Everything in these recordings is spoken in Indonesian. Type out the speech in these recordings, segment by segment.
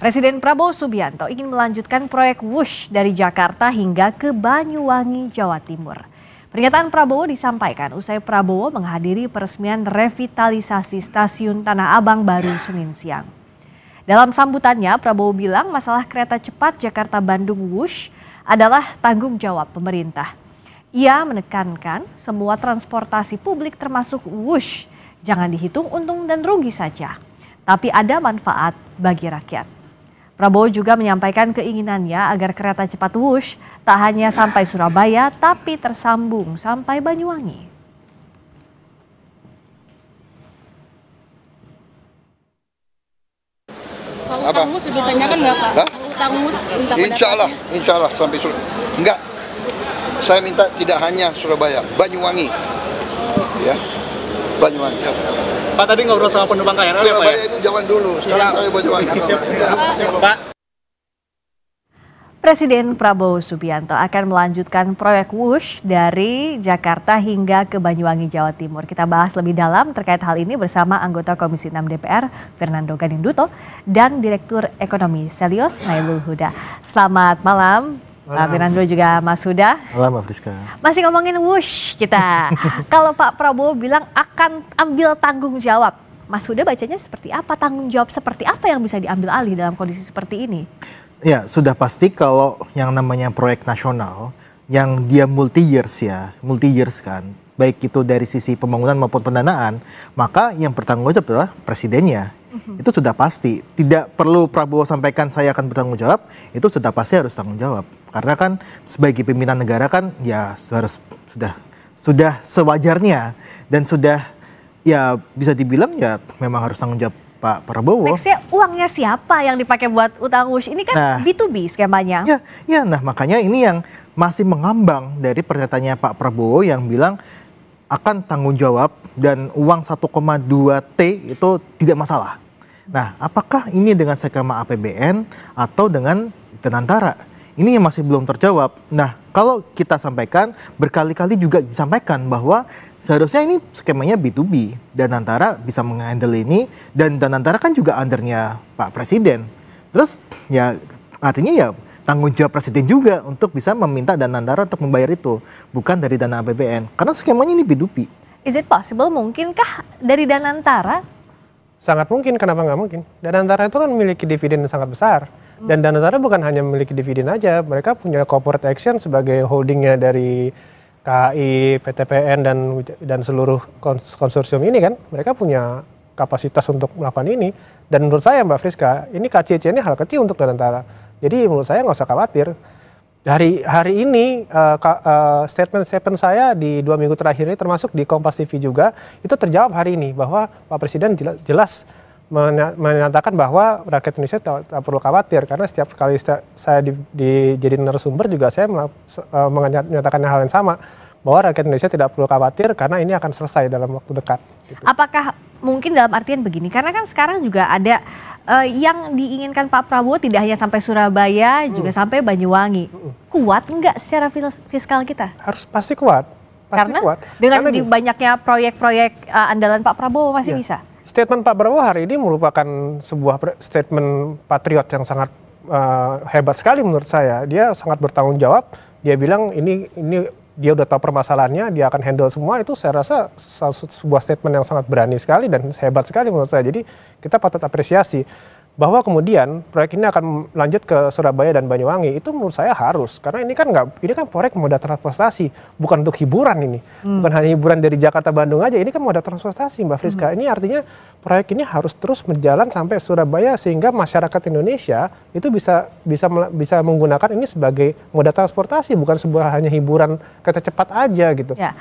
Presiden Prabowo Subianto ingin melanjutkan proyek Wush dari Jakarta hingga ke Banyuwangi, Jawa Timur. Pernyataan Prabowo disampaikan usai Prabowo menghadiri peresmian revitalisasi stasiun Tanah Abang baru Senin siang. Dalam sambutannya, Prabowo bilang masalah kereta cepat Jakarta-Bandung Wush adalah tanggung jawab pemerintah. Ia menekankan semua transportasi publik termasuk Wush jangan dihitung untung dan rugi saja, tapi ada manfaat bagi rakyat. Prabowo juga menyampaikan keinginannya agar kereta cepat Wush tak hanya sampai Surabaya tapi tersambung sampai Banyuwangi. Kalau utang Wush ditanyakan nggak Pak? Utang Wush Insya Allah sampai Surabaya. Enggak, saya minta tidak hanya Surabaya, Banyuwangi. Ya, Banyuwangi. Pak, tadi ngobrol sama penumpang KRL ya Pak? Surabaya itu zaman dulu, sekarang saya Banyuwangi. Pak. Presiden Prabowo Subianto akan melanjutkan proyek Wush dari Jakarta hingga ke Banyuwangi, Jawa Timur. Kita bahas lebih dalam terkait hal ini bersama anggota Komisi 6 DPR, Fernando Ganinduto, dan Direktur Ekonomi Selyos, Nailul Huda. Selamat malam, Pak Fernando juga Mas Huda. Malam, Mbak Friska. Masih ngomongin Wush kita. Kalau Pak Prabowo bilang akan ambil tanggung jawab, Mas Huda bacanya seperti apa? Tanggung jawab seperti apa yang bisa diambil alih dalam kondisi seperti ini? Ya, sudah pasti kalau yang namanya proyek nasional yang dia multi years kan, baik itu dari sisi pembangunan maupun pendanaan, maka yang bertanggung jawab adalah presidennya. Itu sudah pasti. Tidak perlu Prabowo sampaikan saya akan bertanggung jawab, itu sudah pasti harus tanggung jawab. Karena kan sebagai pimpinan negara kan ya sudah sewajarnya dan sudah ya bisa dibilang ya memang harus tanggung jawab Pak Prabowo. Nextnya uangnya siapa yang dipakai buat utang Wush? Ini kan B2B skemanya. Nah makanya ini yang masih mengambang dari pernyataannya Pak Prabowo yang bilang akan tanggung jawab dan uang 1,2 T itu tidak masalah. Nah apakah ini dengan skema APBN atau dengan Danantara? Ini yang masih belum terjawab. Nah kalau kita sampaikan berkali-kali juga disampaikan bahwa seharusnya ini skemanya B2B, Danantara bisa menghandle ini, dan Danantara kan juga undernya Pak Presiden. Terus ya artinya ya tanggung jawab Presiden juga untuk bisa meminta Danantara untuk membayar itu, bukan dari dana APBN. Karena skemanya ini B2B. Is it possible? Mungkinkah dari Danantara? Sangat mungkin, kenapa nggak mungkin? Danantara itu kan memiliki dividen yang sangat besar. Dan Danantara bukan hanya memiliki dividen aja, mereka punya corporate action sebagai holdingnya dari KAI, PTPN dan seluruh konsorsium ini kan, mereka punya kapasitas untuk melakukan ini. Dan menurut saya Mbak Friska, ini KCC ini hal kecil untuk Danantara. Jadi menurut saya nggak usah khawatir. Hari ini statement saya di 2 minggu terakhir ini termasuk di Kompas TV juga, itu terjawab hari ini bahwa Pak Presiden jelas menyatakan bahwa rakyat Indonesia tak perlu khawatir karena setiap kali saya jadi narasumber juga saya menyatakan hal yang sama bahwa rakyat Indonesia tidak perlu khawatir karena ini akan selesai dalam waktu dekat. Gitu. Apakah mungkin dalam artian begini? Karena kan sekarang juga ada yang diinginkan Pak Prabowo tidak hanya sampai Surabaya juga sampai Banyuwangi. Kuat nggak secara fiskal kita? Harus pasti kuat. Karena dengan banyaknya proyek-proyek andalan Pak Prabowo masih bisa. Statement Pak Prabowo hari ini merupakan sebuah statement patriot yang sangat hebat sekali menurut saya. Dia sangat bertanggung jawab. Dia bilang ini dia udah tahu permasalahannya, dia akan handle semua. Itu saya rasa sebuah statement yang sangat berani sekali dan hebat sekali menurut saya. Jadi kita patut apresiasi bahwa kemudian proyek ini akan lanjut ke Surabaya dan Banyuwangi. Itu menurut saya harus karena ini kan proyek moda transportasi, bukan untuk hiburan ini. Bukan hanya hiburan dari Jakarta Bandung aja, ini kan moda transportasi Mbak Friska. Ini artinya proyek ini harus terus berjalan sampai Surabaya sehingga masyarakat Indonesia itu bisa menggunakan ini sebagai moda transportasi, bukan sebuah hanya hiburan kereta cepat aja gitu. Ya.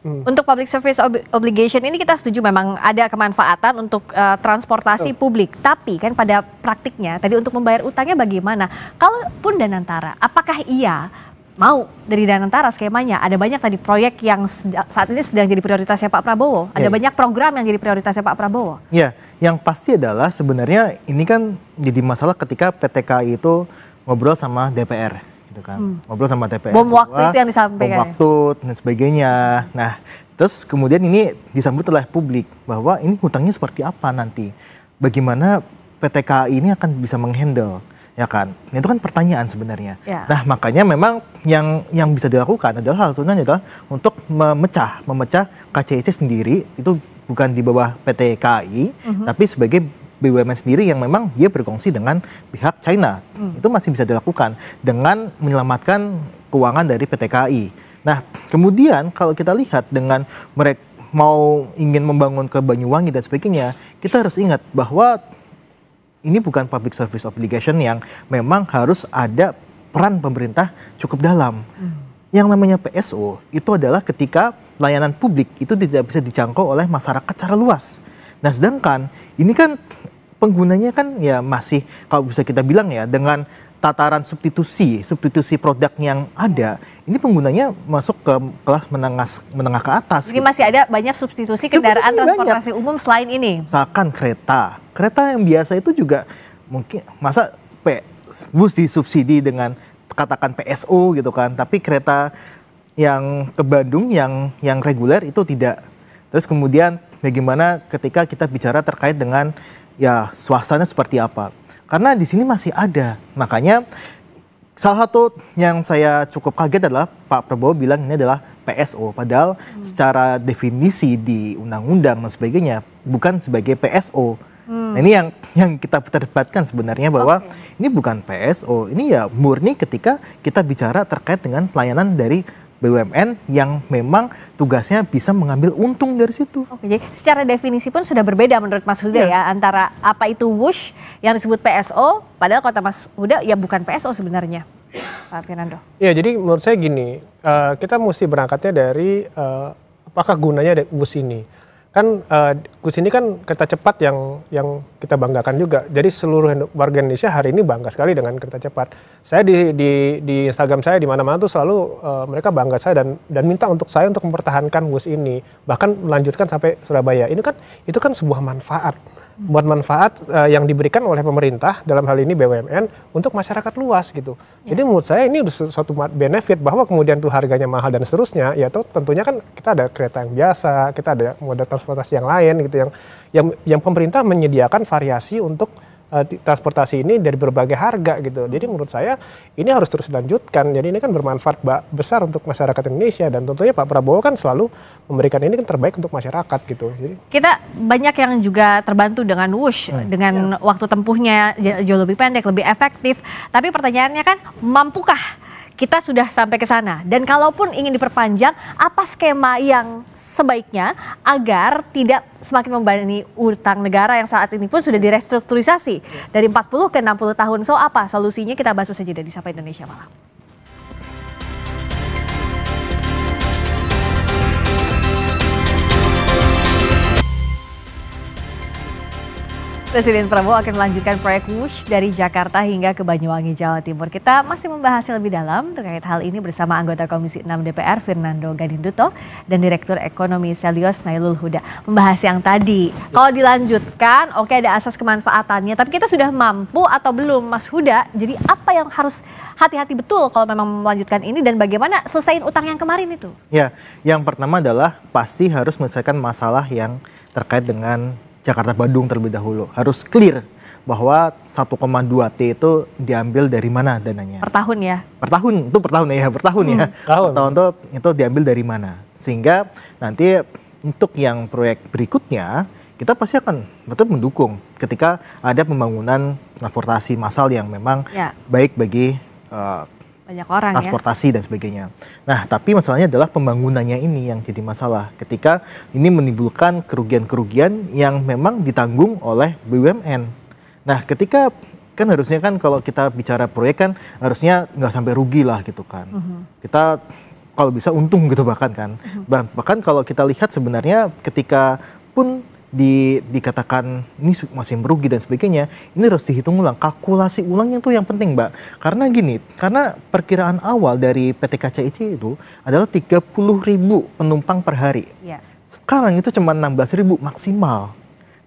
Untuk public service obligation ini kita setuju memang ada kemanfaatan untuk transportasi publik, tapi kan pada praktiknya tadi untuk membayar utangnya bagaimana? Kalaupun Danantara, apakah ia mau dari Danantara skemanya? Ada banyak tadi proyek yang saat ini sedang jadi prioritasnya Pak Prabowo. Ada banyak program yang jadi prioritasnya Pak Prabowo. Ya, yang pasti adalah sebenarnya ini kan jadi masalah ketika PT KAI itu ngobrol sama DPR. Gitu kan. Ngobrol sama DPR. Bom waktu itu yang disampaikan. Bom waktu dan sebagainya. Nah, terus kemudian ini disambut oleh publik bahwa ini hutangnya seperti apa nanti. Bagaimana PT KAI ini akan bisa menghandle, ya kan? Itu kan pertanyaan sebenarnya. Ya. Nah, makanya memang yang bisa dilakukan adalah salah satunya adalah untuk memecah KCIC sendiri, itu bukan di bawah PT KAI, tapi sebagai BUMN sendiri yang memang dia berkongsi dengan pihak China. Itu masih bisa dilakukan dengan menyelamatkan keuangan dari PT KAI. Nah, kemudian kalau kita lihat dengan mereka mau ingin membangun ke Banyuwangi dan sebagainya, kita harus ingat bahwa ini bukan public service obligation yang memang harus ada peran pemerintah cukup dalam. Yang namanya PSO itu adalah ketika layanan publik itu tidak bisa dijangkau oleh masyarakat secara luas. Nah, sedangkan ini kan penggunanya kan ya masih, kalau bisa kita bilang ya, dengan tataran substitusi produk yang ada, ini penggunanya masuk ke kelas menengah ke atas. Jadi masih ada banyak substitusi kendaraan transportasi umum selain ini. Misalkan kereta yang biasa itu juga mungkin masa bus disubsidi dengan katakan PSO gitu kan, tapi kereta yang ke Bandung yang reguler itu tidak. Terus kemudian bagaimana ketika kita bicara terkait dengan ya swastanya seperti apa? Karena di sini masih ada. Makanya salah satu yang saya cukup kaget adalah Pak Prabowo bilang ini adalah PSO. Padahal secara definisi di undang-undang dan sebagainya bukan sebagai PSO. Nah, ini yang kita perdebatkan sebenarnya bahwa ini bukan PSO. Ini ya murni ketika kita bicara terkait dengan pelayanan dari BUMN yang memang tugasnya bisa mengambil untung dari situ. Oke, jadi secara definisi pun sudah berbeda menurut Mas Huda ya, antara apa itu WUSH yang disebut PSO, padahal kata Mas Huda ya bukan PSO sebenarnya, Pak Fernando. Ya, jadi menurut saya gini, kita mesti berangkatnya dari apakah gunanya WUSH ini. Kan WUSH ini kan kereta cepat yang kita banggakan juga. Jadi seluruh warga Indonesia hari ini bangga sekali dengan kereta cepat. Saya di Instagram saya di mana-mana tuh selalu mereka bangga saya dan minta untuk saya untuk mempertahankan WUSH ini, bahkan melanjutkan sampai Surabaya. Itu kan sebuah manfaat. Buat manfaat yang diberikan oleh pemerintah dalam hal ini BUMN untuk masyarakat luas gitu. Jadi menurut saya ini suatu benefit bahwa kemudian tuh harganya mahal dan seterusnya, ya tuh tentunya kan kita ada kereta yang biasa, kita ada moda transportasi yang lain gitu yang pemerintah menyediakan variasi untuk transportasi ini dari berbagai harga gitu. Jadi menurut saya ini harus terus dilanjutkan. Jadi ini kan bermanfaat besar untuk masyarakat Indonesia dan tentunya Pak Prabowo kan selalu memberikan ini kan terbaik untuk masyarakat gitu. Jadi kita banyak yang juga terbantu dengan WUSH dengan waktu tempuhnya jauh lebih pendek, lebih efektif. Tapi pertanyaannya kan mampukah kita sudah sampai ke sana? Dan kalaupun ingin diperpanjang, apa skema yang sebaiknya agar tidak semakin membebani utang negara yang saat ini pun sudah direstrukturisasi dari 40 ke 60 tahun. So apa solusinya? Kita bahas saja dari Sapa Indonesia Malam. Presiden Prabowo akan melanjutkan proyek WUSH dari Jakarta hingga ke Banyuwangi, Jawa Timur. Kita masih membahasnya lebih dalam terkait hal ini bersama anggota Komisi 6 DPR Fernando Gadinduto dan Direktur Ekonomi Selyos Nailul Huda. Membahas yang tadi, kalau dilanjutkan oke ada asas kemanfaatannya, tapi kita sudah mampu atau belum Mas Huda? Jadi apa yang harus hati-hati betul kalau memang melanjutkan ini dan bagaimana selesaiin utang yang kemarin itu? Ya, yang pertama adalah pasti harus menyelesaikan masalah yang terkait dengan Jakarta-Bandung terlebih dahulu. Harus clear bahwa 1,2 T itu diambil dari mana dananya. Per tahun ya? Per tahun ya. Per tahun itu diambil dari mana. Sehingga nanti untuk yang proyek berikutnya, kita pasti akan betul mendukung ketika ada pembangunan transportasi massal yang memang baik bagi banyak orang transportasi dan sebagainya. Nah, tapi masalahnya adalah pembangunannya ini yang jadi masalah. Ketika ini menimbulkan kerugian-kerugian yang memang ditanggung oleh BUMN. Nah, ketika kan harusnya kan kalau kita bicara proyek kan harusnya nggak sampai rugi lah gitu kan. Kita kalau bisa untung gitu bahkan kan. Bahkan kalau kita lihat sebenarnya ketika pun dikatakan ini masih merugi dan sebagainya, ini harus dihitung ulang, kalkulasi ulangnya tuh yang penting Mbak. Karena gini, karena perkiraan awal dari PT KCIC itu adalah 30.000 penumpang per hari. Sekarang itu cuma 16.000 maksimal.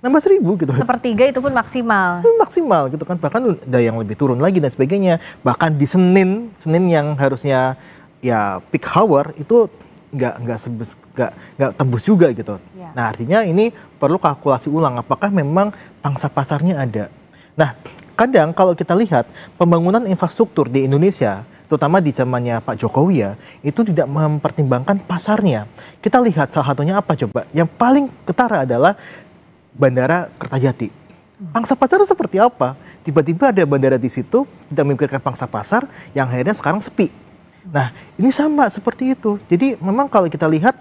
16.000 gitu. Sepertiga itu pun maksimal. Maksimal gitu kan, bahkan ada yang lebih turun lagi dan sebagainya. Bahkan di Senin yang harusnya ya peak hour itu nggak tembus juga gitu. Nah artinya ini perlu kalkulasi ulang apakah memang pangsa pasarnya ada. Nah, kadang kalau kita lihat pembangunan infrastruktur di Indonesia, terutama di zamannya Pak Jokowi ya, itu tidak mempertimbangkan pasarnya. Kita lihat salah satunya apa coba? Yang paling ketara adalah Bandara Kertajati. Pangsa pasar seperti apa? Tiba-tiba ada bandara di situ, tidak memikirkan pangsa pasar, yang akhirnya sekarang sepi. Nah, ini sama seperti itu. Jadi memang kalau kita lihat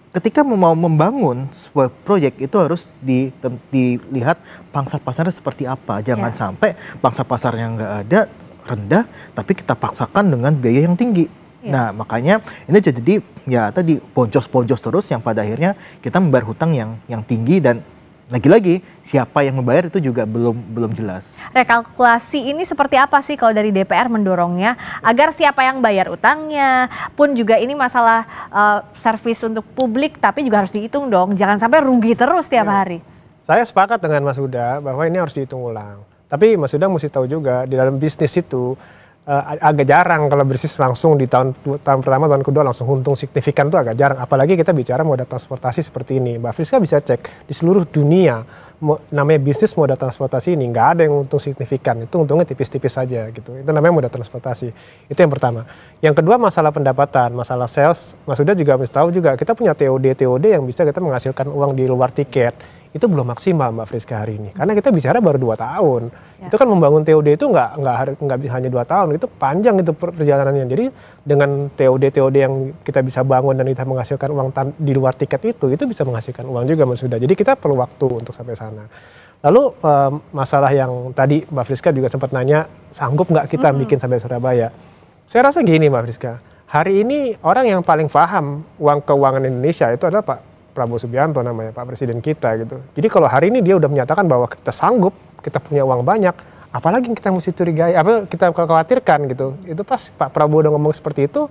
ketika mau membangun sebuah proyek itu harus dilihat pangsa pasarnya seperti apa. Jangan sampai pangsa pasarnya nggak ada, rendah, tapi kita paksakan dengan biaya yang tinggi. Nah, makanya ini jadi ya tadi boncos-boncos terus yang pada akhirnya kita membayar hutang yang tinggi, dan lagi-lagi siapa yang membayar itu juga belum jelas. Rekalkulasi ini seperti apa sih kalau dari DPR mendorongnya agar siapa yang bayar utangnya pun juga ini masalah servis untuk publik, tapi juga harus dihitung dong, jangan sampai rugi terus tiap hari. Saya sepakat dengan Mas Huda bahwa ini harus dihitung ulang. Tapi Mas Huda mesti tahu juga di dalam bisnis itu agak jarang kalau bisnis langsung di tahun pertama, tahun kedua langsung untung signifikan, itu agak jarang. Apalagi kita bicara moda transportasi seperti ini. Mbak Friska bisa cek di seluruh dunia namanya bisnis moda transportasi ini nggak ada yang untung signifikan. Itu untungnya tipis-tipis saja gitu. Itu namanya moda transportasi. Itu yang pertama. Yang kedua masalah pendapatan, masalah sales. Mas Huda juga mesti tahu juga kita punya TOD yang bisa kita menghasilkan uang di luar tiket. Itu belum maksimal Mbak Friska hari ini. Karena kita bicara baru 2 tahun. Itu kan membangun TOD itu nggak hanya 2 tahun, itu panjang itu perjalanannya. Jadi dengan TOD yang kita bisa bangun dan kita menghasilkan uang di luar tiket itu bisa menghasilkan uang juga Mas Huda. Jadi kita perlu waktu untuk sampai sana. Lalu masalah yang tadi Mbak Friska juga sempat nanya, sanggup nggak kita bikin sampai Surabaya? Saya rasa gini Mbak Friska, hari ini orang yang paling paham uang keuangan Indonesia itu adalah Pak Prabowo Subianto, namanya Pak Presiden kita gitu. Jadi kalau hari ini dia udah menyatakan bahwa kita sanggup, kita punya uang banyak, apalagi yang kita mesti curigai, apa kita khawatirkan gitu. Itu pas Pak Prabowo udah ngomong seperti itu,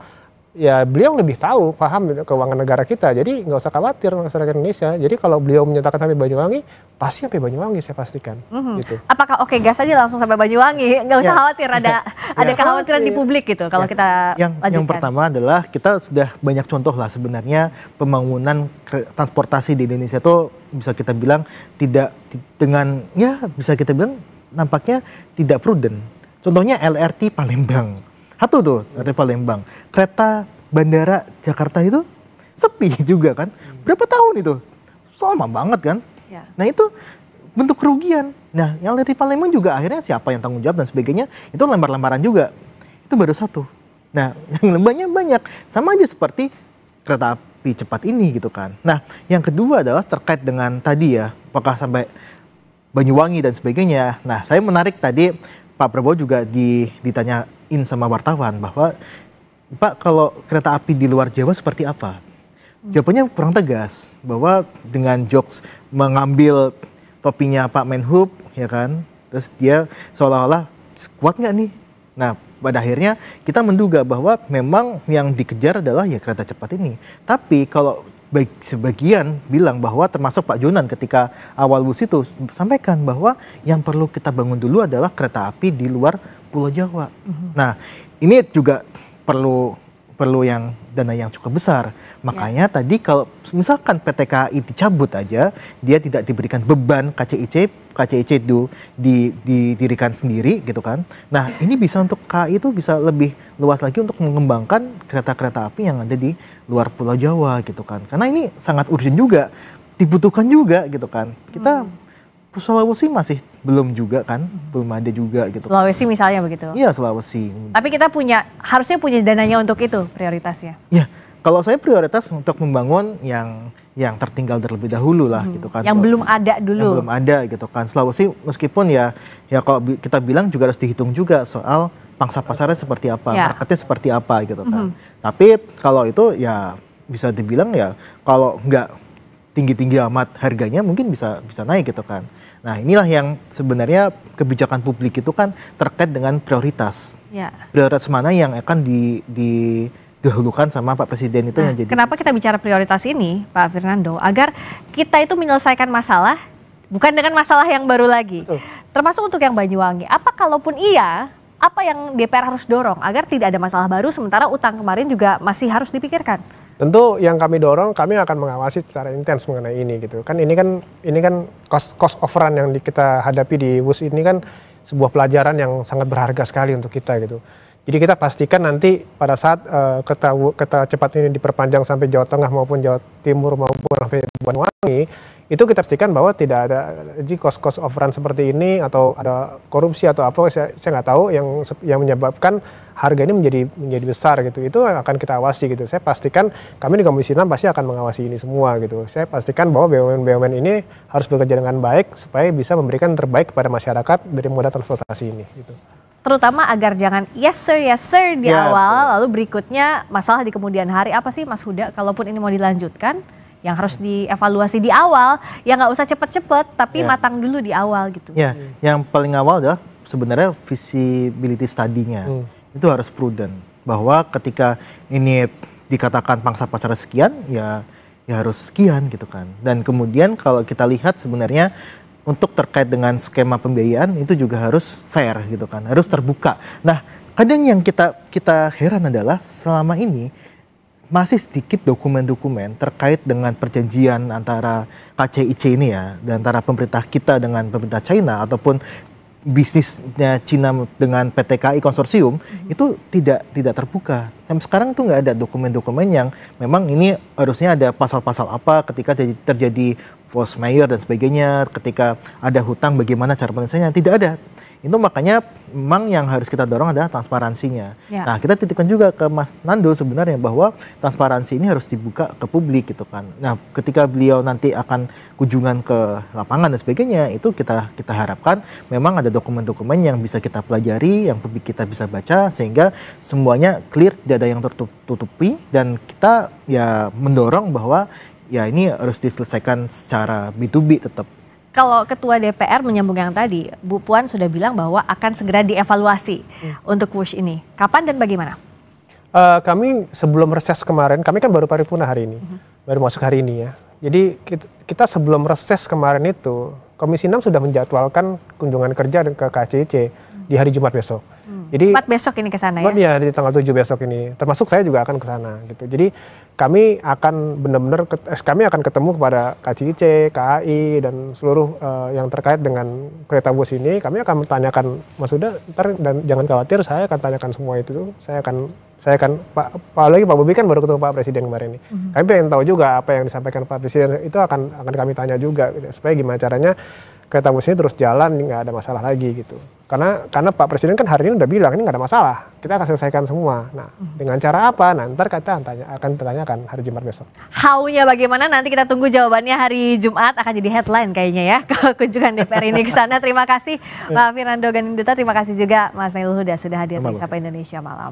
ya beliau lebih tahu, paham keuangan negara kita. Jadi nggak usah khawatir masyarakat Indonesia. Jadi kalau beliau menyatakan sampai Banyuwangi, pasti sampai Banyuwangi saya pastikan. Gitu. Apakah oke gas aja langsung sampai Banyuwangi? Nggak usah khawatir, ada kekhawatiran di publik gitu kalau kita yang pertama adalah kita sudah banyak contoh lah sebenarnya pembangunan transportasi di Indonesia itu bisa kita bilang bisa kita bilang nampaknya tidak prudent. Contohnya LRT Palembang. Satu tuh dari Palembang, kereta bandara Jakarta itu sepi juga kan. Berapa tahun itu? Lama banget kan. Nah itu bentuk kerugian. Nah yang dari Palembang juga akhirnya siapa yang tanggung jawab dan sebagainya, itu lembar-lembaran juga. Itu baru satu. Nah yang lembahnya banyak. Sama aja seperti kereta api cepat ini gitu kan. Nah yang kedua adalah terkait dengan tadi ya, apakah sampai Banyuwangi dan sebagainya. Nah saya menarik tadi Pak Prabowo juga ditanyain sama wartawan bahwa Pak kalau kereta api di luar Jawa seperti apa? Jawabannya kurang tegas, bahwa dengan jokes mengambil topinya Pak Menhub ya kan, terus dia seolah-olah kuat nggak nih? Nah pada akhirnya kita menduga bahwa memang yang dikejar adalah ya kereta cepat ini. Tapi kalau sebagian bilang bahwa termasuk Pak Jonan ketika awal WUS itu sampaikan bahwa yang perlu kita bangun dulu adalah kereta api di luar Pulau Jawa. Nah ini juga perlu yang dana yang cukup besar. Makanya tadi kalau misalkan PT KAI dicabut aja, dia tidak diberikan beban KCIC itu didirikan sendiri gitu kan. Nah ini bisa untuk KAI itu bisa lebih luas lagi untuk mengembangkan kereta-kereta api yang ada di luar Pulau Jawa gitu kan. Karena ini sangat urgent juga, dibutuhkan juga gitu kan. Kita Sulawesi masih belum juga kan, belum ada juga gitu. Sulawesi misalnya begitu. Iya Sulawesi. Tapi kita harusnya punya dananya untuk itu prioritasnya. Ya, kalau saya prioritas untuk membangun yang tertinggal terlebih dahulu lah gitu kan. Yang belum ada dulu. Yang belum ada gitu kan. Sulawesi meskipun ya kalau kita bilang juga harus dihitung juga soal pangsa pasarnya seperti apa, marketnya seperti apa gitu kan. Tapi kalau itu ya bisa dibilang ya kalau nggak tinggi-tinggi amat harganya mungkin bisa naik gitu kan. Nah inilah yang sebenarnya kebijakan publik itu kan terkait dengan prioritas. Prioritas mana yang akan didahulukan sama Pak Presiden itu yang jadi. Kenapa kita bicara prioritas ini Pak Fernando? Agar kita itu menyelesaikan masalah bukan dengan masalah yang baru lagi. Termasuk untuk yang Banyuwangi. Apa kalaupun iya, apa yang DPR harus dorong agar tidak ada masalah baru sementara utang kemarin juga masih harus dipikirkan? Tentu yang kami dorong, kami akan mengawasi secara intens mengenai ini gitu. Kan ini kan cost overrun yang kita hadapi di WUS ini kan sebuah pelajaran yang sangat berharga sekali untuk kita gitu. Jadi kita pastikan nanti pada saat kereta cepat ini diperpanjang sampai Jawa Tengah maupun Jawa Timur maupun sampai Banyuwangi, itu kita pastikan bahwa tidak ada cost of run seperti ini atau ada korupsi atau apa, saya nggak tahu yang menyebabkan harga ini menjadi besar gitu. Itu akan kita awasi gitu. Saya pastikan kami di Komisi 6 pasti akan mengawasi ini semua gitu. Saya pastikan bahwa BUMN ini harus bekerja dengan baik supaya bisa memberikan terbaik kepada masyarakat dari moda transportasi ini gitu. Terutama agar jangan yes sir di awal, lalu berikutnya masalah di kemudian hari. Apa sih Mas Huda, kalaupun ini mau dilanjutkan, yang harus dievaluasi di awal, ya nggak usah cepet-cepet, tapi matang dulu di awal gitu. Ya, yang paling awal adalah sebenarnya visibility study-nya. Itu harus prudent. Bahwa ketika ini dikatakan pangsa pasar sekian, ya harus sekian gitu kan. Dan kemudian kalau kita lihat sebenarnya untuk terkait dengan skema pembiayaan itu juga harus fair gitu kan, harus terbuka. Nah, kadang yang kita heran adalah selama ini masih sedikit dokumen-dokumen terkait dengan perjanjian antara KCIC ini ya, dan antara pemerintah kita dengan pemerintah China ataupun bisnisnya Cina dengan PT KAI konsorsium itu tidak terbuka. Sampai sekarang tuh nggak ada dokumen-dokumen yang memang ini harusnya ada pasal-pasal apa ketika terjadi force majeure dan sebagainya, ketika ada hutang bagaimana cara penyelesaiannya, tidak ada. Itu makanya memang yang harus kita dorong adalah transparansinya. Nah, kita titipkan juga ke Mas Nando sebenarnya bahwa transparansi ini harus dibuka ke publik gitu kan. Nah, ketika beliau nanti akan kunjungan ke lapangan dan sebagainya, itu kita harapkan memang ada dokumen-dokumen yang bisa kita pelajari, yang publik kita bisa baca sehingga semuanya clear, tidak ada yang tertutupi, dan kita ya mendorong bahwa ya ini harus diselesaikan secara B2B tetap. Kalau Ketua DPR menyambung yang tadi, Bu Puan sudah bilang bahwa akan segera dievaluasi untuk WUSH ini. Kapan dan bagaimana? Kami sebelum reses kemarin, kami kan baru paripurna hari ini, baru masuk hari ini ya. Jadi kita sebelum reses kemarin itu, Komisi 6 sudah menjadwalkan kunjungan kerja ke KCIC di hari Jumat besok. Jadi 4 besok ini ke sana ya? Iya, di tanggal 7 besok ini. Termasuk saya juga akan ke sana gitu. Jadi kami akan benar-benar ketemu kepada KCIC, KAI dan seluruh yang terkait dengan kereta bus ini. Kami akan menanyakan, Mas Huda, ntar dan jangan khawatir, saya akan tanyakan semua itu. Saya akan apalagi Pak Bobi kan baru ketemu Pak Presiden kemarin ini. Kami pengen tahu juga apa yang disampaikan Pak Presiden, itu akan kami tanya juga gitu, supaya gimana caranya kereta bus ini terus jalan, nggak ada masalah lagi gitu. Karena Pak Presiden kan hari ini udah bilang ini nggak ada masalah, kita akan selesaikan semua. Nah, dengan cara apa? Nah, ntar kita akan tanyakan hari Jumat besok. How-nya bagaimana? Nanti kita tunggu jawabannya hari Jumat, akan jadi headline kayaknya ya kunjungan DPR ini ke sana. Terima kasih Pak Fernando Ganinduta, terima kasih juga Mas Nailul Huda sudah hadir di Sapa Indonesia Malam.